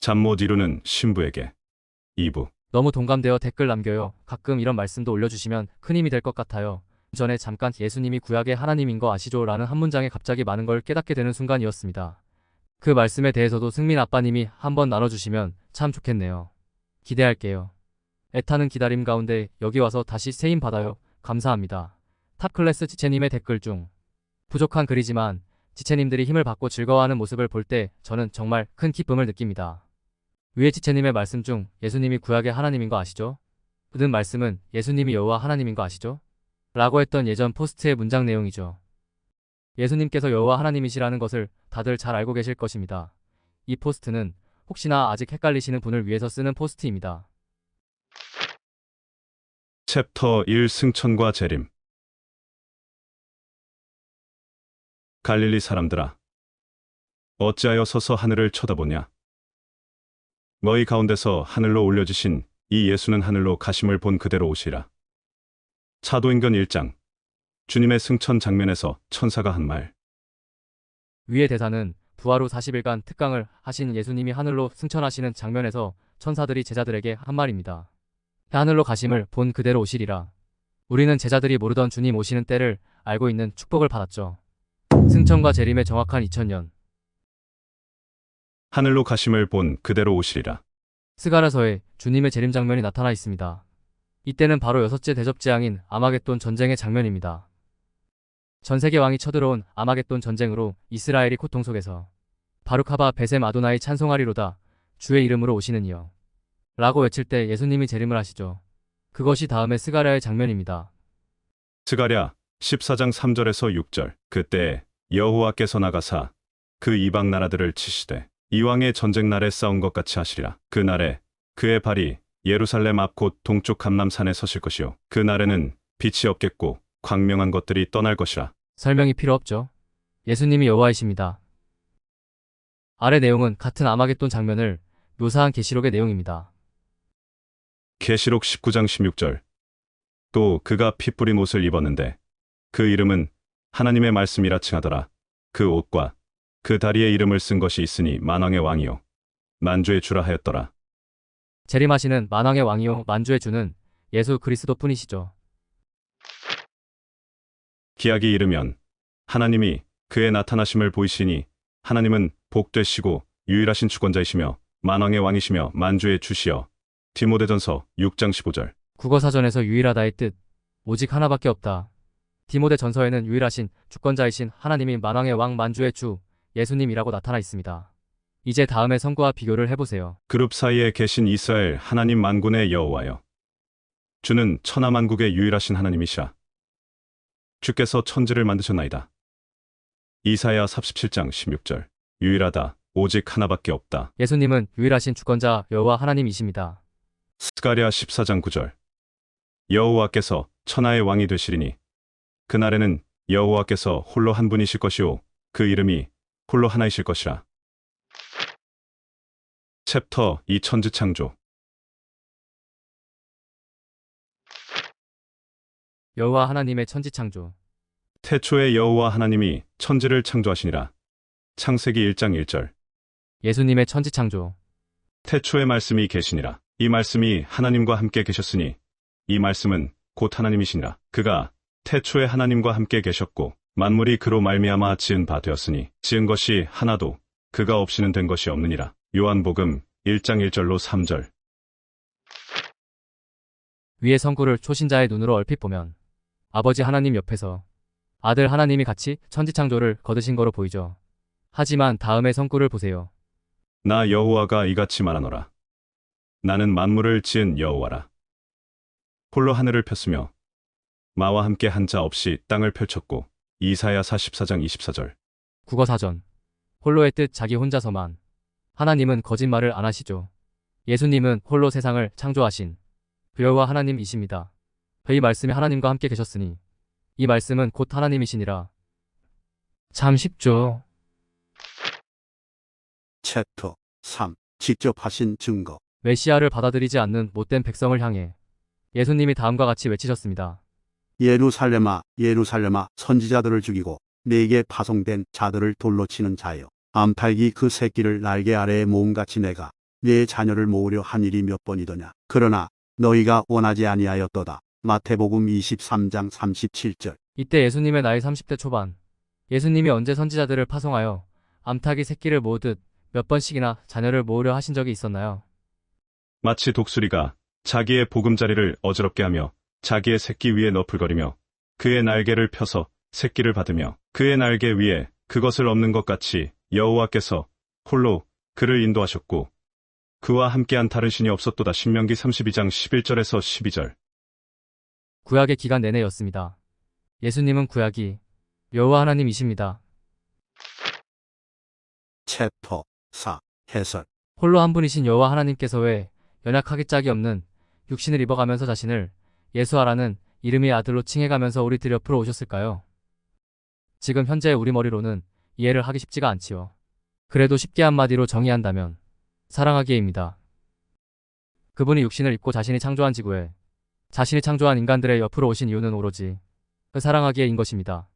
잠 못 이루는 신부에게 2부. 너무 동감되어 댓글 남겨요. 가끔 이런 말씀도 올려주시면 큰 힘이 될 것 같아요. 전에 잠깐 예수님이 구약의 하나님인 거 아시죠? 라는 한 문장에 갑자기 많은 걸 깨닫게 되는 순간이었습니다. 그 말씀에 대해서도 승민 아빠님이 한번 나눠주시면 참 좋겠네요. 기대할게요. 애타는 기다림 가운데 여기 와서 다시 새 힘 받아요. 감사합니다. 탑클래스 지체님의 댓글 중 부족한 글이지만 지체님들이 힘을 받고 즐거워하는 모습을 볼 때 저는 정말 큰 기쁨을 느낍니다. 위에 지체님의 말씀 중 예수님이 구약의 하나님인 거 아시죠? 든 말씀은 예수님이 여호와 하나님인 거 아시죠? 라고 했던 예전 포스트의 문장 내용이죠. 예수님께서 여호와 하나님이시라는 것을 다들 잘 알고 계실 것입니다. 이 포스트는 혹시나 아직 헷갈리시는 분을 위해서 쓰는 포스트입니다. 챕터 1 승천과 재림. 갈릴리 사람들아, 어찌하여 서서 하늘을 쳐다보냐? 너희 가운데서 하늘로 올려지신 이 예수는 하늘로 가심을 본 그대로 오시라. 사도행전 1장. 주님의 승천 장면에서 천사가 한 말. 위의 대사는 부활 후 40일간 특강을 하신 예수님이 하늘로 승천하시는 장면에서 천사들이 제자들에게 한 말입니다. 하늘로 가심을 본 그대로 오시리라. 우리는 제자들이 모르던 주님 오시는 때를 알고 있는 축복을 받았죠. 승천과 재림의 정확한 2000년. 하늘로 가심을 본 그대로 오시리라. 스가랴서에 주님의 재림 장면이 나타나 있습니다. 이때는 바로 여섯째 대접 재앙인 아마겟돈 전쟁의 장면입니다. 전세계 왕이 쳐들어온 아마겟돈 전쟁으로 이스라엘이 고통 속에서 바룩하바 베셈 아도나이 찬송하리로다 주의 이름으로 오시는 이여 라고 외칠 때 예수님이 재림을 하시죠. 그것이 다음의 스가랴의 장면입니다. 스가랴 14장 3절에서 6절. 그때 여호와께서 나가사 그 이방 나라들을 치시되 이왕의 전쟁 날에 싸운 것 같이 하시리라. 그 날에 그의 발이 예루살렘 앞 곧 동쪽 감람산에 서실 것이요 그 날에는 빛이 없겠고 광명한 것들이 떠날 것이라. 설명이 필요 없죠. 예수님이 여호와이십니다. 아래 내용은 같은 아마겟돈 장면을 묘사한 계시록의 내용입니다. 계시록 19장 16절. 또 그가 피 뿌린 옷을 입었는데 그 이름은 하나님의 말씀이라 칭하더라. 그 옷과 그 다리에 이름을 쓴 것이 있으니 만왕의 왕이요 만주의 주라 하였더라. 재림하시는 만왕의 왕이요 만주의 주는 예수 그리스도뿐이시죠. 기약이 이르면 하나님이 그의 나타나심을 보이시니 하나님은 복되시고 유일하신 주권자이시며 만왕의 왕이시며 만주의 주시여. 디모데전서 6장 15절. 국어사전에서 유일하다의 뜻, 오직 하나밖에 없다. 디모데 전서에는 유일하신 주권자이신 하나님이 만왕의 왕 만주의 주 예수님이라고 나타나 있습니다. 이제 다음의 성구와 비교를 해보세요. 그룹 사이에 계신 이스라엘 하나님 만군의 여호와여. 주는 천하만국의 유일하신 하나님이시라. 주께서 천지를 만드셨나이다. 이사야 37장 16절. 유일하다. 오직 하나밖에 없다. 예수님은 유일하신 주권자 여호와 하나님이십니다. 스가랴 14장 9절. 여호와께서 천하의 왕이 되시리니 그날에는 여호와께서 홀로 한 분이실 것이요 그 이름이 홀로 하나이실 것이라. 챕터 2 천지창조. 여호와 하나님의 천지창조. 태초에 여호와 하나님이 천지를 창조하시니라. 창세기 1장 1절. 예수님의 천지창조. 태초에 말씀이 계시니라. 이 말씀이 하나님과 함께 계셨으니 이 말씀은 곧 하나님이시니라. 그가 태초에 하나님과 함께 계셨고 만물이 그로 말미암아 지은 바 되었으니 지은 것이 하나도 그가 없이는 된 것이 없느니라. 요한복음 1장 1절로 3절. 위의 성구를 초신자의 눈으로 얼핏 보면 아버지 하나님 옆에서 아들 하나님이 같이 천지창조를 거두신 거로 보이죠. 하지만 다음의 성구를 보세요. 나 여호와가 이같이 말하노라. 나는 만물을 지은 여호와라. 홀로 하늘을 폈으며 마와 함께 한 자 없이 땅을 펼쳤고. 이사야 44장 24절. 국어사전. 홀로의 뜻 자기 혼자서만. 하나님은 거짓말을 안 하시죠. 예수님은 홀로 세상을 창조하신 그 여호와 하나님이십니다. 이 말씀이 하나님과 함께 계셨으니 이 말씀은 곧 하나님이시니라. 참 쉽죠. 챕터 3. 직접 하신 증거. 메시아를 받아들이지 않는 못된 백성을 향해 예수님이 다음과 같이 외치셨습니다. 예루살렘아 예루살렘아 선지자들을 죽이고 네게 파송된 자들을 돌로 치는 자여 암탉이 그 새끼를 날개 아래에 모음같이 내가 내 자녀를 모으려 한 일이 몇 번이더냐. 그러나 너희가 원하지 아니하였도다. 마태복음 23장 37절. 이때 예수님의 나이 30대 초반. 예수님이 언제 선지자들을 파송하여 암탉이 새끼를 모으듯 몇 번씩이나 자녀를 모으려 하신 적이 있었나요? 마치 독수리가 자기의 보금자리를 어지럽게 하며 자기의 새끼 위에 너풀거리며 그의 날개를 펴서 새끼를 받으며 그의 날개 위에 그것을 엎는 것 같이 여호와께서 홀로 그를 인도하셨고 그와 함께한 다른 신이 없었도다. 신명기 32장 11절에서 12절. 구약의 기간 내내였습니다. 예수님은 구약이 여호와 하나님이십니다. 챕터 4. 해설. 홀로 한 분이신 여호와 하나님께서 왜 연약하기 짝이 없는 육신을 입어가면서 자신을 예수아라는 이름의 아들로 칭해가면서 우리들 옆으로 오셨을까요? 지금 현재 우리 머리로는 이해를 하기 쉽지가 않지요. 그래도 쉽게 한마디로 정의한다면 사랑하기에입니다. 그분이 육신을 입고 자신이 창조한 지구에 자신이 창조한 인간들의 옆으로 오신 이유는 오로지 그 사랑하기에인 것입니다.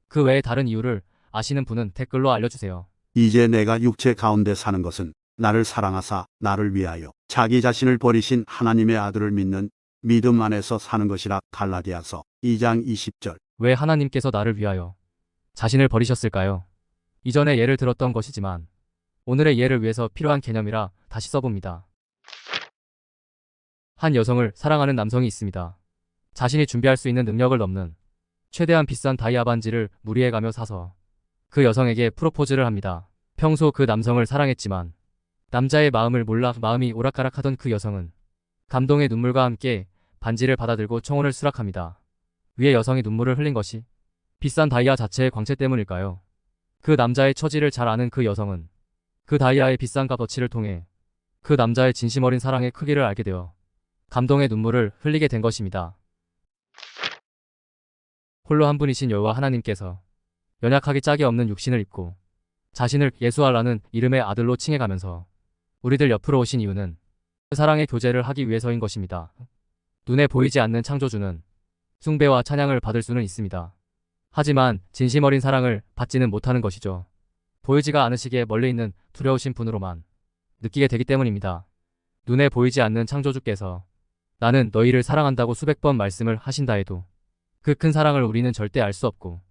그 외에 다른 이유를 아시는 분은 댓글로 알려주세요. 이제 내가 육체 가운데 사는 것은 나를 사랑하사 나를 위하여 자기 자신을 버리신 하나님의 아들을 믿는 믿음 안에서 사는 것이라. 갈라디아서 2장 20절. 왜 하나님께서 나를 위하여 자신을 버리셨을까요? 이전에 예를 들었던 것이지만 오늘의 이해를 위해서 필요한 개념이라 다시 써봅니다. 한 여성을 사랑하는 남성이 있습니다. 자신이 준비할 수 있는 능력을 넘는 최대한 비싼 다이아 반지를 무리해가며 사서 그 여성에게 프로포즈를 합니다. 평소 그 남성을 사랑했지만 남자의 마음을 몰라 마음이 오락가락하던 그 여성은 감동의 눈물과 함께 반지를 받아들고 청혼을 수락합니다. 위에 여성이 눈물을 흘린 것이 비싼 다이아 자체의 광채 때문일까요? 그 남자의 처지를 잘 아는 그 여성은 그 다이아의 비싼 값어치를 통해 그 남자의 진심 어린 사랑의 크기를 알게 되어 감동의 눈물을 흘리게 된 것입니다. 홀로 한 분이신 여호와 하나님께서 연약하기 짝이 없는 육신을 입고 자신을 예수아라는 이름의 아들로 칭해가면서 우리들 옆으로 오신 이유는 그 사랑의 교제를 하기 위해서인 것입니다. 눈에 보이지 않는 창조주는 숭배와 찬양을 받을 수는 있습니다. 하지만 진심 어린 사랑을 받지는 못하는 것이죠. 보이지가 않으시기에 멀리 있는 두려우신 분으로만 느끼게 되기 때문입니다. 눈에 보이지 않는 창조주께서 나는 너희를 사랑한다고 수백 번 말씀을 하신다 해도 그 큰 사랑을 우리는 절대 알 수 없고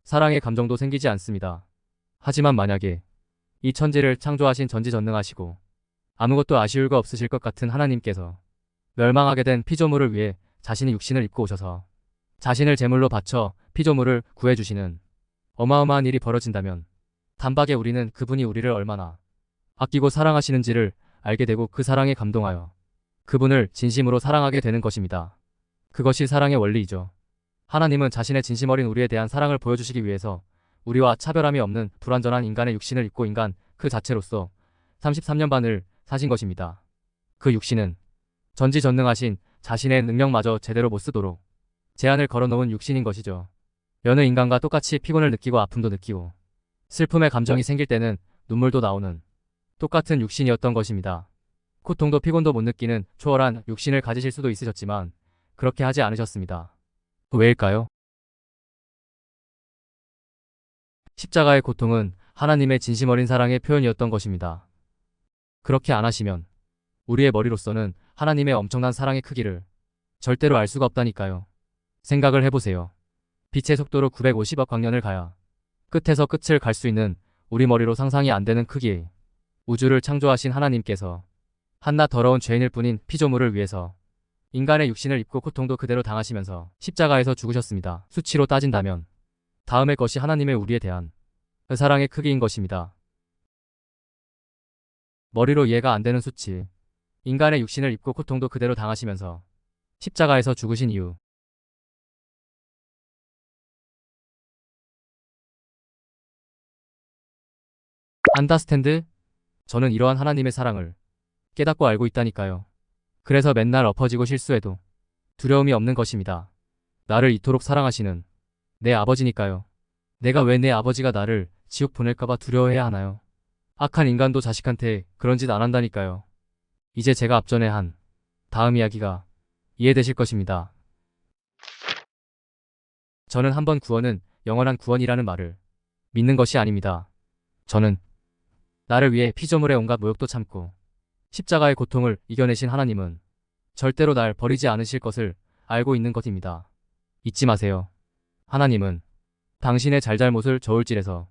사랑의 감정도 생기지 않습니다. 하지만 만약에 이 천지를 창조하신 전지전능하시고 아무것도 아쉬울 거 없으실 것 같은 하나님께서 멸망하게 된 피조물을 위해 자신이 육신을 입고 오셔서 자신을 제물로 바쳐 피조물을 구해주시는 어마어마한 일이 벌어진다면 단박에 우리는 그분이 우리를 얼마나 아끼고 사랑하시는지를 알게 되고 그 사랑에 감동하여 그분을 진심으로 사랑하게 되는 것입니다. 그것이 사랑의 원리이죠. 하나님은 자신의 진심 어린 우리에 대한 사랑을 보여주시기 위해서 우리와 차별함이 없는 불완전한 인간의 육신을 입고 인간 그 자체로서 33년 반을 사신 것입니다. 그 육신은 전지전능하신 자신의 능력마저 제대로 못 쓰도록 제한을 걸어놓은 육신인 것이죠. 여느 인간과 똑같이 피곤을 느끼고 아픔도 느끼고 슬픔의 감정이 생길 때는 눈물도 나오는 똑같은 육신이었던 것입니다. 고통도 피곤도 못 느끼는 초월한 육신을 가지실 수도 있으셨지만 그렇게 하지 않으셨습니다. 왜일까요? 십자가의 고통은 하나님의 진심 어린 사랑의 표현이었던 것입니다. 그렇게 안 하시면 우리의 머리로서는 하나님의 엄청난 사랑의 크기를 절대로 알 수가 없다니까요. 생각을 해보세요. 빛의 속도로 950억 광년을 가야 끝에서 끝을 갈 수 있는 우리 머리로 상상이 안 되는 크기의 우주를 창조하신 하나님께서 한낱 더러운 죄인일 뿐인 피조물을 위해서 인간의 육신을 입고 고통도 그대로 당하시면서 십자가에서 죽으셨습니다. 수치로 따진다면 다음의 것이 하나님의 우리에 대한 그 사랑의 크기인 것입니다. 머리로 이해가 안 되는 수치. 인간의 육신을 입고 고통도 그대로 당하시면서 십자가에서 죽으신 이유. 안다스탠드? 저는 이러한 하나님의 사랑을 깨닫고 알고 있다니까요. 그래서 맨날 엎어지고 실수해도 두려움이 없는 것입니다. 나를 이토록 사랑하시는 내 아버지니까요. 내가 왜 내 아버지가 나를 지옥 보낼까봐 두려워해야 하나요? 악한 인간도 자식한테 그런 짓 안 한다니까요. 이제 제가 앞전에 한 다음 이야기가 이해되실 것입니다. 저는 한 번 구원은 영원한 구원이라는 말을 믿는 것이 아닙니다. 저는 나를 위해 피조물의 온갖 모욕도 참고 십자가의 고통을 이겨내신 하나님은 절대로 날 버리지 않으실 것을 알고 있는 것입니다. 잊지 마세요. 하나님은 당신의 잘잘못을 저울질해서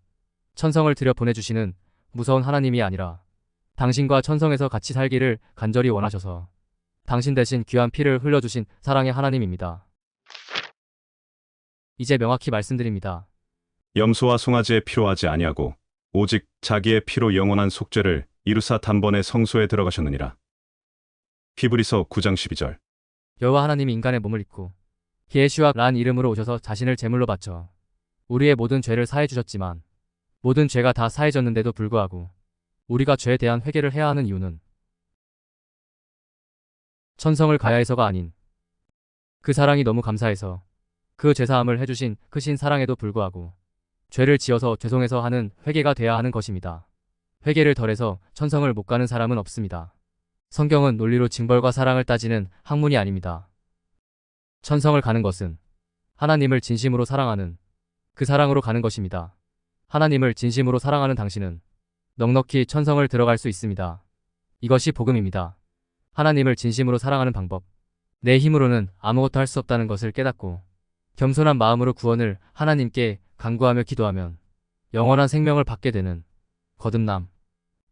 천성을 들여 보내주시는 무서운 하나님이 아니라 당신과 천성에서 같이 살기를 간절히 원하셔서 당신 대신 귀한 피를 흘려주신 사랑의 하나님입니다. 이제 명확히 말씀드립니다. 염소와 송아지에 피로 하지 아니하고 오직 자기의 피로 영원한 속죄를 이루사 단번에 성소에 들어가셨느니라. 히브리서 9장 12절. 여호와 하나님이 인간의 몸을 입고 예슈아 란 이름으로 오셔서 자신을 제물로 바쳐 우리의 모든 죄를 사해 주셨지만 모든 죄가 다 사해졌는데도 불구하고 우리가 죄에 대한 회개를 해야 하는 이유는 천성을 가야해서가 아닌 그 사랑이 너무 감사해서 그 죄사함을 해주신 크신 사랑에도 불구하고 죄를 지어서 죄송해서 하는 회개가 돼야 하는 것입니다. 회개를 덜해서 천성을 못 가는 사람은 없습니다. 성경은 논리로 징벌과 사랑을 따지는 학문이 아닙니다. 천성을 가는 것은 하나님을 진심으로 사랑하는 그 사랑으로 가는 것입니다. 하나님을 진심으로 사랑하는 당신은 넉넉히 천성을 들어갈 수 있습니다. 이것이 복음입니다. 하나님을 진심으로 사랑하는 방법. 내 힘으로는 아무것도 할 수 없다는 것을 깨닫고 겸손한 마음으로 구원을 하나님께 간구하며 기도하면 영원한 생명을 받게 되는 거듭남.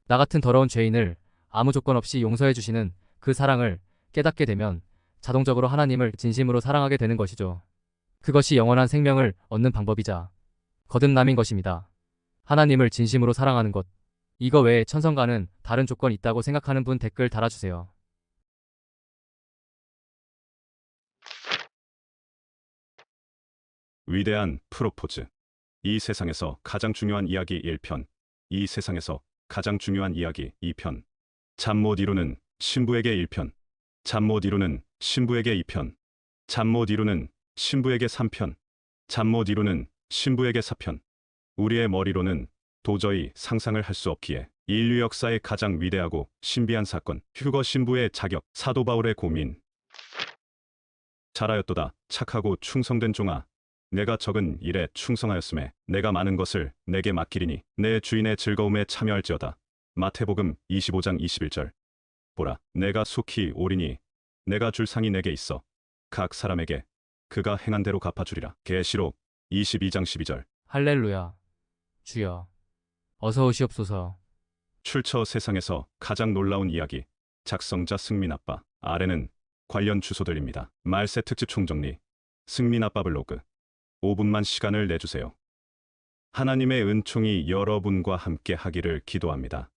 나 같은 더러운 죄인을 아무 조건 없이 용서해 주시는 그 사랑을 깨닫게 되면 자동적으로 하나님을 진심으로 사랑하게 되는 것이죠. 그것이 영원한 생명을 얻는 방법이자 거듭남인 것입니다. 하나님을 진심으로 사랑하는 것. 이거 외에 천성과는 다른 조건이 있다고 생각하는 분 댓글 달아주세요. 위대한 프로포즈. 이 세상에서 가장 중요한 이야기 1편. 이 세상에서 가장 중요한 이야기 2편. 잠 못 이루는 신부에게 1편. 잠 못 이루는 신부에게 2편. 잠 못 이루는 신부에게 3편. 잠 못 이루는 신부에게 4편. 우리의 머리로는 도저히 상상을 할 수 없기에 인류 역사의 가장 위대하고 신비한 사건. 휴거 신부의 자격. 사도 바울의 고민. 잘하였도다. 착하고 충성된 종아. 내가 적은 일에 충성하였음에 내가 많은 것을 내게 맡기리니 내 주인의 즐거움에 참여할지어다. 마태복음 25장 21절. 보라, 내가 속히 오리니 내가 줄 상이 내게 있어 각 사람에게 그가 행한 대로 갚아주리라. 계시록 22장 12절. 할렐루야. 주여, 어서 오시옵소서. 출처. 세상에서 가장 놀라운 이야기. 작성자 승민 아빠. 아래는 관련 주소들입니다. 말세 특집 총정리. 승민 아빠 블로그. 5분만 시간을 내주세요. 하나님의 은총이 여러분과 함께 하기를 기도합니다.